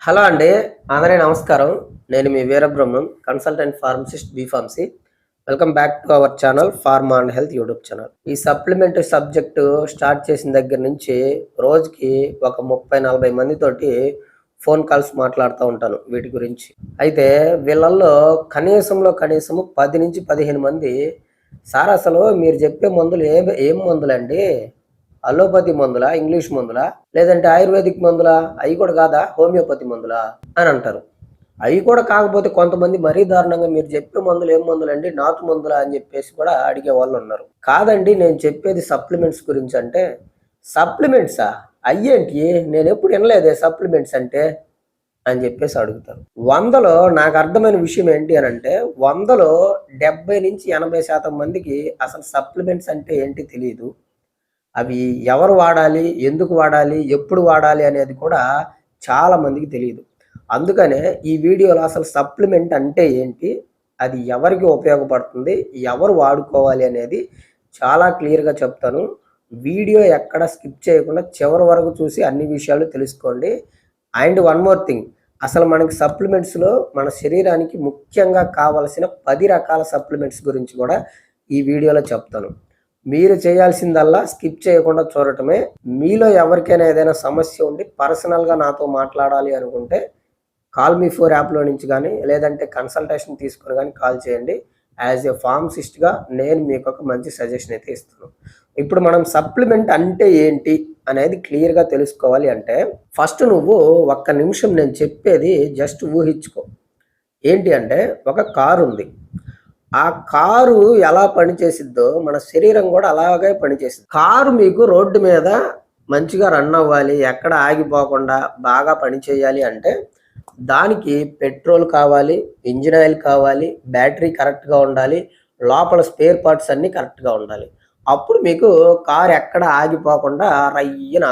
Hello అండి. అందరికీ నమస్కారం. నేను మీ Veerabrahmam, consultant pharmacist B pharmacy. Welcome back to our channel pharma and health YouTube channel. ఈ సప్లిమెంటరీ సబ్జెక్టు స్టార్ట్ చేసిన దగ్గర నుంచి రోజుకి ఒక 30, 40 మందితోటి ఫోన్ కాల్స్ మాట్లాడుతూ ఉంటాను వీటి గురించి. అయితే వీళ్ళల్లో కనీసం 10-15 మంది, సార్ అసలు మీరు చెప్పే మందులు ఏం మందులండి? అలోపతి మందులా? ఇంగ్లీష్ మందులా? లేదంటే ఆయుర్వేదిక్ మందులా? అయి కూడా కాదా? హోమియోపతి మందులా? అని అంటారు. అయి కూడా కాకపోతే కొంతమంది మరీ దారుణంగా మీరు చెప్పే మందులు ఏం మందులండి? నాటు మందులా? అని చెప్పేసి కూడా అడిగే వాళ్ళు ఉన్నారు. కాదండి నేను చెప్పేది సప్లిమెంట్స్ గురించి అంటే, సప్లిమెంట్సా? అయ్యేంటి? నేనెప్పుడు వినలేదే సప్లిమెంట్స్ అంటే అని చెప్పేసి అడుగుతారు. 100లో నాకు అర్థమైన విషయం ఏంటి అనంటే, 100లో 70-80% మందికి అసలు సప్లిమెంట్స్ అంటే ఏంటి తెలీదు. అవి ఎవరు వాడాలి? ఎందుకు వాడాలి? ఎప్పుడు వాడాలి? అనేది కూడా చాలా మందికి తెలీదు. అందుకనే ఈ వీడియోలో అసలు సప్లిమెంట్ అంటే ఏంటి? అది ఎవరికి ఉపయోగపడుతుంది? ఎవరు వాడుకోవాలి? అనేది చాలా క్లియర్‌గా చెప్తాను. వీడియో ఎక్కడ స్కిప్ చేయకుండా చివరి వరకు చూసి అన్ని విషయాలు తెలుసుకోండి. అండ్ వన్ మోర్ థింగ్, అసలు మనకి సప్లిమెంట్స్‌లో మన శరీరానికి ముఖ్యంగా కావాల్సిన 10 రకాల సప్లిమెంట్స్ గురించి కూడా ఈ వీడియోలో చెప్తాను. మీరు చేయాల్సిందల్లా స్కిప్ చేయకుండా చూడటమే. మీలో ఎవరికైనా ఏదైనా సమస్య ఉండి పర్సనల్‌గా నాతో మాట్లాడాలి అనుకుంటే కాల్ మీ ఫోర్ యాప్‌లో నుంచి గానీ, లేదంటే కన్సల్టేషన్ తీసుకొని గానీ కాల్ చేయండి. యాజ్ ఎ ఫార్మసిస్ట్‌గా నేను మీకొక మంచి సజెషన్ అయితే ఇస్తాను. ఇప్పుడు మనం సప్లిమెంట్ అంటే ఏంటి అనేది క్లియర్‌గా తెలుసుకోవాలి అంటే, ఫస్ట్ నువ్వు ఒక్క నిమిషం నేను చెప్పేది జస్ట్ ఊహించుకో. ఏంటి అంటే, ఒక కారుంది. ఆ కారు ఎలా పనిచేసిద్దో మన శరీరం కూడా అలాగే పనిచేసిద్ది. కారు మీకు రోడ్డు మీద మంచిగా రన్ అవ్వాలి, ఎక్కడ ఆగిపోకుండా బాగా పనిచేయాలి అంటే దానికి పెట్రోల్ కావాలి, ఇంజిన్ ఆయిల్ కావాలి, బ్యాటరీ కరెక్ట్‌గా ఉండాలి, లోపల స్పేర్ పార్ట్స్ అన్నీ కరెక్ట్‌గా ఉండాలి. అప్పుడు మీకు కారు ఎక్కడ ఆగిపోకుండా రయ్యిన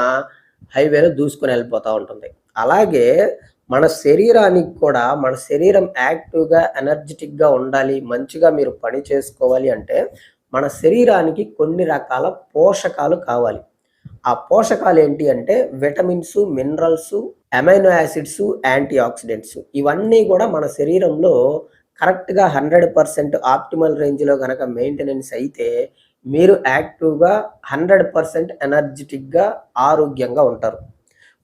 హైవేలో దూసుకొని వెళ్ళిపోతా ఉంటుంది. అలాగే మన శరీరానికి కూడా మన శరీరం యాక్టివ్‌గా, ఎనర్జిటిక్‌గా ఉండాలి, మంచిగా మీరు పని చేసుకోవాలి అంటే మన శరీరానికి కొన్ని రకాల పోషకాలు కావాలి. ఆ పోషకాలు ఏంటి అంటే vitamins, minerals, amino acids, anti oxidants ఇవన్నీ కూడా మన శరీరంలో కరెక్ట్‌గా 100% ఆప్టిమల్ రేంజ్‌లో గనక మెయింటెనెన్స్ అయితే మీరు యాక్టివ్‌గా 100% ఎనర్జిటిక్‌గా, ఆరోగ్యంగా ఉంటారు.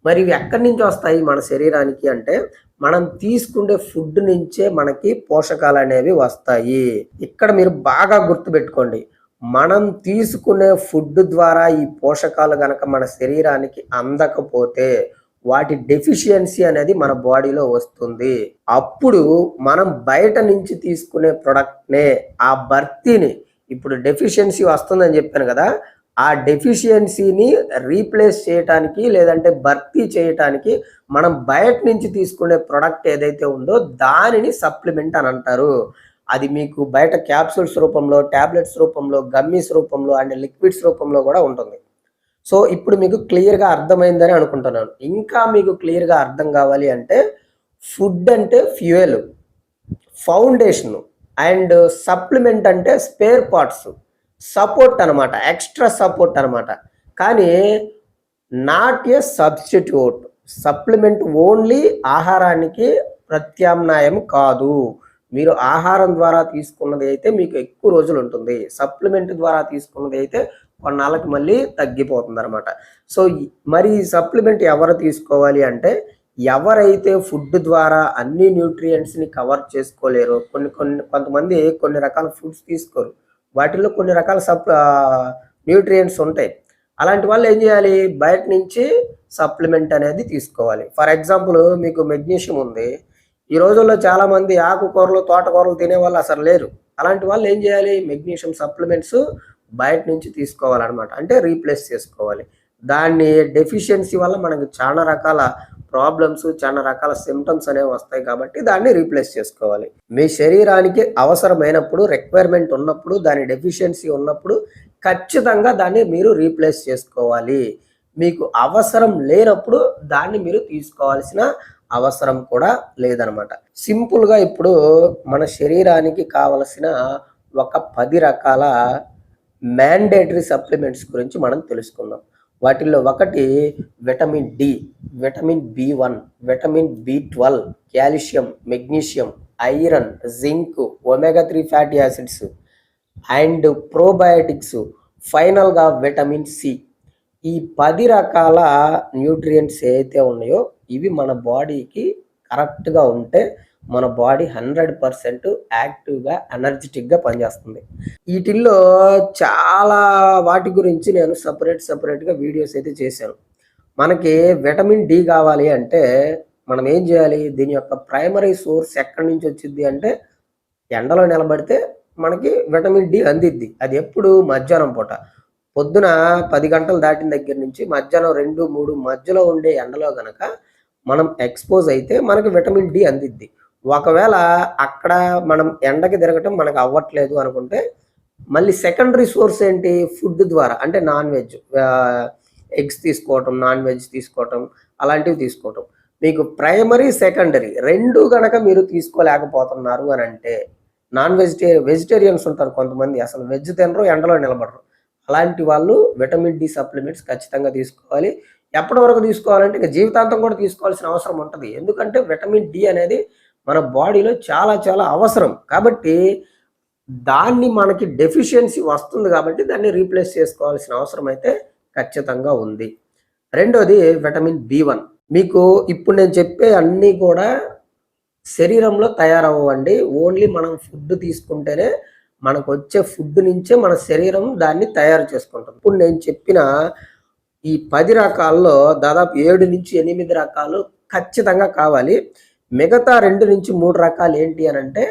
మరి ఇవి ఎక్కడి నుంచి వస్తాయి మన శరీరానికి అంటే, మనం తీసుకునే ఫుడ్ నుంచే మనకి పోషకాలనేవి వస్తాయి. ఇక్కడ మీరు బాగా గుర్తుపెట్టుకోండి. మనం తీసుకునే ఫుడ్ ద్వారా ఈ పోషకాలు గనక మన శరీరానికి అందకపోతే, వాటి డెఫిషియన్సీ అనేది మన బాడీలో వస్తుంది. అప్పుడు మనం బయట నుంచి తీసుకునే ప్రొడక్ట్‌నే ఆ భర్తీని ఇప్పుడు డెఫిషియన్సీ వస్తుందని చెప్పాను గదా! ఆ డెఫిషియన్సీని రీప్లేస్ చేయటానికి లేదంటే భర్తీ చేయటానికి మనం బయట నుంచి తీసుకునే ప్రొడక్ట్ ఏదైతే ఉందో దానిని సప్లిమెంట్ అని అంటారు. అది మీకు బయట క్యాప్సూల్స్ రూపంలో, టాబ్లెట్స్ రూపంలో, గమ్మీస్ రూపంలో అండ్ లిక్విడ్స్ రూపంలో కూడా ఉంటుంది. సో ఇప్పుడు మీకు క్లియర్‌గా అర్థమైందని అనుకుంటున్నాను. ఇంకా మీకు క్లియర్‌గా అర్థం కావాలి అంటే ఫుడ్ అంటే ఫ్యూయల్, ఫౌండేషను అండ్ సప్లిమెంట్ అంటే స్పేర్ పార్ట్స్. సపోర్ట్ అనమాట. ఎక్స్‌ట్రా సపోర్ట్ అనమాట. కానీ not a substitute. Supplement only ఆహారానికి ప్రత్యామ్నాయం కాదు. మీరు ఆహారం ద్వారా తీసుకున్నది అయితే మీకు ఎక్కువ రోజులు ఉంటుంది. సప్లిమెంట్ ద్వారా తీసుకున్నది అయితే కొన్నాళ్ళకి మళ్ళీ తగ్గిపోతుందనమాట. సో, మరి ఈ సప్లిమెంట్ ఎవరు తీసుకోవాలి అంటే, ఎవరైతే ఫుడ్ ద్వారా అన్ని న్యూట్రియంట్స్‌ని కవర్ చేసుకోలేరో కొంతమంది కొన్ని రకాల ఫుడ్స్ తీసుకోరు. వాటిల్లో కొన్ని రకాల న్యూట్రియంట్స్ ఉంటాయి. అలాంటి వాళ్ళు ఏం చేయాలి? బయట నుంచి సప్లిమెంట్ అనేది తీసుకోవాలి. ఫర్ ఎగ్జాంపుల్ మీకు మెగ్నీషియం ఉంది. ఈ రోజుల్లో చాలామంది ఆకుకూరలు, తోటకూరలు తినేవాళ్ళు అసలు లేరు. అలాంటి వాళ్ళు ఏం చేయాలి? మెగ్నీషియం సప్లిమెంట్స్ బయట నుంచి తీసుకోవాలనమాట. అంటే రీప్లేస్ చేసుకోవాలి. దాన్ని డెఫిషియన్సీ వల్ల మనకి చాలా రకాల ప్రాబ్లమ్స్, చాలా రకాల సింప్టమ్స్ అనేవి వస్తాయి కాబట్టి దాన్ని రీప్లేస్ చేసుకోవాలి. మీ శరీరానికి అవసరమైనప్పుడు, రిక్వైర్మెంట్ ఉన్నప్పుడు, దాని డెఫిషియన్సీ ఉన్నప్పుడు ఖచ్చితంగా దాన్ని మీరు రీప్లేస్ చేసుకోవాలి. మీకు అవసరం లేనప్పుడు దాన్ని మీరు తీసుకోవాల్సిన అవసరం కూడా లేదనమాట. సింపుల్‌గా ఇప్పుడు మన శరీరానికి కావలసిన ఒక 10 రకాల మ్యాండేటరీ సప్లిమెంట్స్ గురించి మనం తెలుసుకుందాం. వాటిల్లో ఒకటి vitamin D, vitamin B one, vitamin బి12, calcium, magnesium, iron, zinc, omega 3 fatty acids and probiotics, ఫైనల్గా విటమిన్ సి. ఈ 10 రకాల న్యూట్రియంట్స్ ఏవైతే ఉన్నాయో ఇవి మన బాడీకి కరెక్ట్గా ఉంటే మన బాడీ 100% యాక్టివ్గా ఎనర్జెటిక్గా పనిచేస్తుంది. వీటిల్లో చాలా వాటి గురించి నేను సపరేట్గా వీడియోస్ అయితే చేశాను. మనకి విటమిన్ డి కావాలి అంటే మనం ఏం చేయాలి? దీని యొక్క ప్రైమరీ సోర్స్ ఎక్కడి నుంచి వచ్చింది అంటే ఎండలో నిలబడితే మనకి విటమిన్ డి అందిద్ది. అది ఎప్పుడు? మధ్యాహ్నం పూట. పొద్దున 10 గంటలు దాటిన దగ్గర నుంచి మధ్యాహ్నం 2, 3 మధ్యలో ఉండే ఎండలో గనక మనం ఎక్స్పోజ్ అయితే మనకి విటమిన్ డి అందిద్ది. ఒకవేళ అక్కడ మనం ఎండకి తిరగటం మనకు అవ్వట్లేదు అనుకుంటే మళ్ళీ సెకండరీ సోర్స్ ఏంటి? ఫుడ్ ద్వారా. అంటే నాన్ వెజ్, ఎగ్స్ తీసుకోవటం, నాన్ వెజ్ తీసుకోవటం, అలాంటివి తీసుకోవటం. మీకు ప్రైమరీ, సెకండరీ 2 గనక మీరు తీసుకోలేకపోతున్నారు అని అంటే వెజిటేరియన్స్ ఉంటారు కొంతమంది, అసలు వెజ్ తినరు, ఎండలో నిలబడరు. అలాంటి వాళ్ళు విటమిన్ డి సప్లిమెంట్స్ ఖచ్చితంగా తీసుకోవాలి. ఎప్పటి వరకు తీసుకోవాలంటే ఇక జీవితాంతం కూడా తీసుకోవాల్సిన అవసరం ఉంటుంది. ఎందుకంటే విటమిన్ డి అనేది మన బాడీలో చాలా అవసరం. కాబట్టి దాన్ని మనకి డెఫిషియన్సీ వస్తుంది కాబట్టి దాన్ని రీప్లేస్ చేసుకోవాల్సిన అవసరం అయితే ఖచ్చితంగా ఉంది. రెండోది విటమిన్ బి1. మీకు ఇప్పుడు నేను చెప్పే అన్నీ కూడా శరీరంలో తయారవ్వండి. ఓన్లీ మనం ఫుడ్ తీసుకుంటేనే మనకు వచ్చే ఫుడ్ నుంచే మన శరీరం దాన్ని తయారు చేసుకుంటుంది. ఇప్పుడు నేను చెప్పిన ఈ 10 రకాల్లో దాదాపు 7-8 రకాలు ఖచ్చితంగా కావాలి. మిగతా 2-3 రకాలు ఏంటి అని అంటే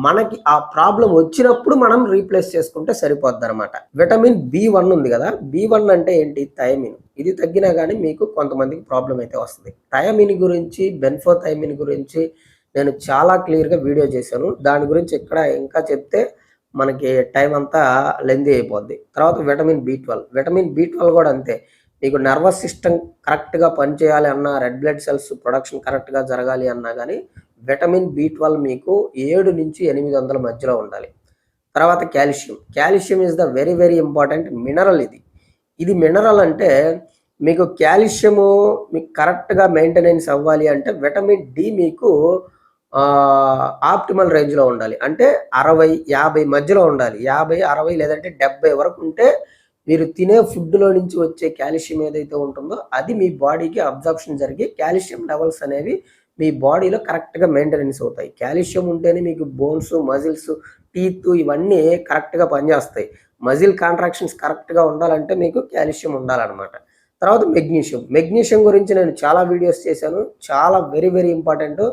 మనకి ఆ ప్రాబ్లం వచ్చినప్పుడు మనం రీప్లేస్ చేసుకుంటే సరిపోద్ది అనమాట. విటమిన్ బి1 ఉంది కదా, బి1 అంటే ఏంటి? థైమిన్. ఇది తగ్గినా కానీ మీకు కొంతమందికి ప్రాబ్లం అయితే వస్తుంది. థైమిన్ గురించి, బెన్ఫోథైమిన్ గురించి నేను చాలా క్లియర్గా వీడియో చేశాను. దాని గురించి ఇక్కడ ఇంకా చెప్తే మనకి టైం అంతా లెందీ అయిపోద్ది. తర్వాత విటమిన్ బి12 కూడా అంతే. మీకు నర్వస్ సిస్టమ్ కరెక్ట్గా పనిచేయాలి అన్నా, రెడ్ బ్లడ్ సెల్స్ ప్రొడక్షన్ కరెక్ట్గా జరగాలి అన్నా కానీ విటమిన్ బి12 మీకు 700-800 మధ్యలో ఉండాలి. తర్వాత calcium is the very important mineral. ఇది మినరల్ అంటే మీకు కాల్షియము మీకు కరెక్ట్గా మెయింటెనెన్స్ అవ్వాలి అంటే విటమిన్ డి మీకు ఆప్టిమల్ రేంజ్లో ఉండాలి. అంటే 60-50 మధ్యలో ఉండాలి. 50-60 లేదంటే 70 వరకు ఉంటే మీరు తినే ఫుడ్లో నుంచి వచ్చే కాల్షియం ఏదైతే ఉంటుందో అది మీ బాడీకి అబ్జర్ప్షన్ జరిగి కాల్షియం లెవెల్స్ అనేవి మీ బాడీలో కరెక్ట్గా మెయింటెనెన్స్ అవుతాయి. కాల్షియం ఉంటేనే మీకు బోన్స్, మజిల్స్, టీత్ ఇవన్నీ కరెక్ట్గా పనిచేస్తాయి. మజిల్ కాంట్రాక్షన్స్ కరెక్ట్గా ఉండాలంటే మీకు కాల్షియం ఉండాలన్నమాట. తర్వాత మెగ్నీషియం గురించి నేను చాలా వీడియోస్ చేశాను. చాలా వెరీ ఇంపార్టెంట్.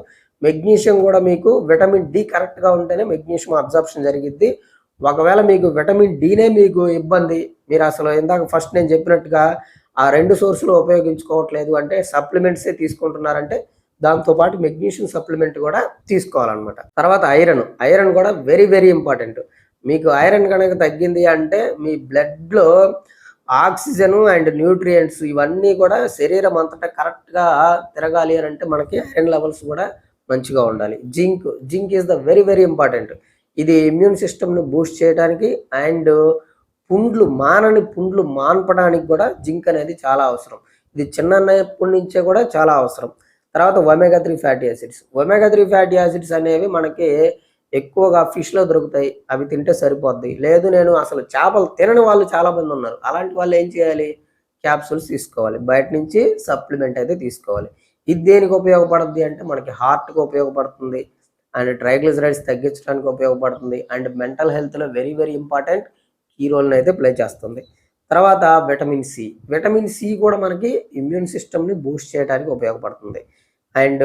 మెగ్నీషియం కూడా మీకు విటమిన్ డి కరెక్ట్గా ఉంటేనే మెగ్నీషియం అబ్జర్ప్షన్ జరిగిద్ది. ఒకవేళ మీకు విటమిన్ డినే మీకు ఇబ్బంది, మీరు అసలు ఇందాక ఫస్ట్ నేను చెప్పినట్టుగా ఆ 2 సోర్సులు ఉపయోగించుకోవట్లేదు అంటే సప్లిమెంట్సే తీసుకుంటున్నారంటే దాంతోపాటు మెగ్నీషియం సప్లిమెంట్ కూడా తీసుకోవాలన్నమాట. తర్వాత ఐరన్ కూడా వెరీ ఇంపార్టెంట్. మీకు ఐరన్ కనుక తగ్గింది అంటే మీ బ్లడ్లో ఆక్సిజన్ అండ్ న్యూట్రియంట్స్ ఇవన్నీ కూడా శరీరం అంతటా కరెక్ట్గా తిరగాలి అని అంటే మనకి ఐరన్ లెవెల్స్ కూడా మంచిగా ఉండాలి. Zinc is the very important. ఇది ఇమ్యూన్ సిస్టమ్ను బూస్ట్ చేయడానికి అండ్ మానని పుండ్లు మాన్పడానికి కూడా జింక్ అనేది చాలా అవసరం. ఇది చిన్నప్పటి నుంచే కూడా చాలా అవసరం. తర్వాత ఒమేగా 3 ఫ్యాటీ యాసిడ్స్ అనేవి మనకి ఎక్కువగా ఫిష్లో దొరుకుతాయి. అవి తింటే సరిపోద్ది. లేదు నేను అసలు చేపలు తినని వాళ్ళు చాలా మంది ఉన్నారు. అలాంటి వాళ్ళు ఏం చేయాలి? క్యాప్సూల్స్ తీసుకోవాలి. బయట నుంచి సప్లిమెంట్ అయితే తీసుకోవాలి. ఇది దేనికి ఉపయోగపడుద్ది అంటే మనకి హార్ట్కి ఉపయోగపడుతుంది అండ్ ట్రైగ్లిజరైడ్స్ తగ్గించడానికి ఉపయోగపడుతుంది అండ్ మెంటల్ హెల్త్లో వెరీ ఇంపార్టెంట్ కీ రోల్ని అయితే ప్లే చేస్తుంది. తర్వాత విటమిన్ సి కూడా మనకి ఇమ్యూన్ సిస్టమ్ని బూస్ట్ చేయడానికి ఉపయోగపడుతుంది. అండ్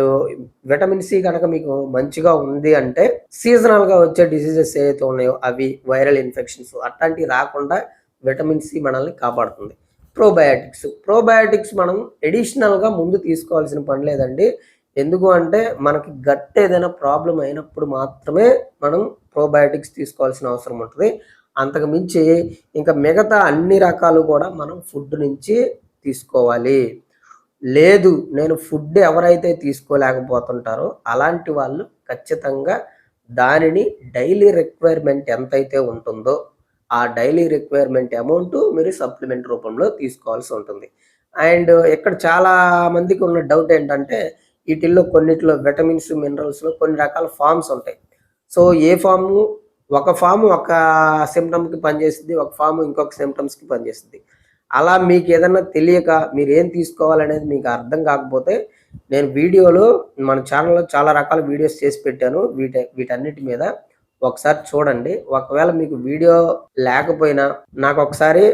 విటమిన్ సి కనుక మీకు మంచిగా ఉంది అంటే సీజనల్గా వచ్చే డిసీజెస్ ఏవైతే ఉన్నాయో అవి, వైరల్ ఇన్ఫెక్షన్స్ అట్లాంటివి రాకుండా విటమిన్ సి మనల్ని కాపాడుతుంది. ప్రోబయాటిక్స్ మనం ఎడిషనల్గా ముందు తీసుకోవాల్సిన పని లేదండి. ఎందుకు అంటే మనకి గట్ ఏదైనా ప్రాబ్లం అయినప్పుడు మాత్రమే మనం ప్రోబయాటిక్స్ తీసుకోవాల్సిన అవసరం ఉంటుంది. అంతకు మించి ఇంకా మిగతా అన్ని రకాలు కూడా మనం ఫుడ్ నుంచి తీసుకోవాలి. లేదు నేను ఫుడ్ ఎవరైతే తీసుకోలేకపోతుంటారో అలాంటి వాళ్ళు ఖచ్చితంగా దానిని డైలీ రిక్వైర్మెంట్ ఎంతైతే ఉంటుందో ఆ డైలీ రిక్వైర్మెంట్ అమౌంట్ మీరు సప్లిమెంట్ రూపంలో తీసుకోవాల్సి ఉంటుంది. అండ్ ఇక్కడ చాలా మందికి ఉన్న డౌట్ ఏంటంటే వీటిల్లో కొన్నిటిలో విటమిన్స్, మినరల్స్‌లో కొన్ని రకాల ఫార్మ్స్ ఉంటాయి. సో, ఏ ఫార్ము ఒక ఫార్మ్ ఒక సింప్టమ్‌కి పనిచేసిద్ది. ఒక ఫార్మ్ ఇంకొక సింప్టమ్స్‌కి పనిచేసిద్ది. అలా మీకేదన్నా తెలియక మీరేం తీసుకోవాలనేది మీకు అర్థం కాకపోతే నేను వీడియోలో మన ఛానెల్‌లో చాలా రకాల వీడియోస్ చేసి పెట్టాను. వీటన్నిటి మీద ఒకసారి చూడండి. ఒకవేళ మీకు వీడియో లేకపోయినా నాకొకసారి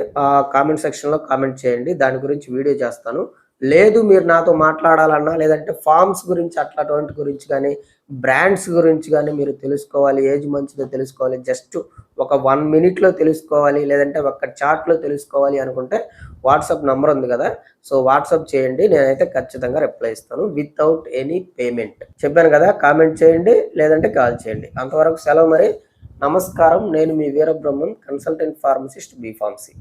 కామెంట్ సెక్షన్‌లో కామెంట్ చేయండి. దాని గురించి వీడియో చేస్తాను. లేదు మీరు నాతో మాట్లాడాలన్నా లేదంటే ఫార్మ్స్ గురించి అట్లాంటి గురించి గానీ, బ్రాండ్స్ గురించి గానీ మీరు తెలుసుకోవాలి. ఏది మంచిదో తెలుసుకోవాలి. జస్ట్ ఒక 1 మినిట్‌లో తెలుసుకోవాలి. లేదంటే ఒక్క చాట్‌లో తెలుసుకోవాలి అనుకుంటే వాట్సాప్ నంబర్ ఉంది గదా! సో, వాట్సాప్ చేయండి. నేనైతే ఖచ్చితంగా రిప్లై ఇస్తాను. Without any payment. చెప్పాను గదా! కామెంట్ చేయండి. లేదంటే కాల్ చేయండి. అంతవరకు సెలవు మరి. నమస్కారం. నేను మీ Veerabrahmam, consultant pharmacist B pharmacy.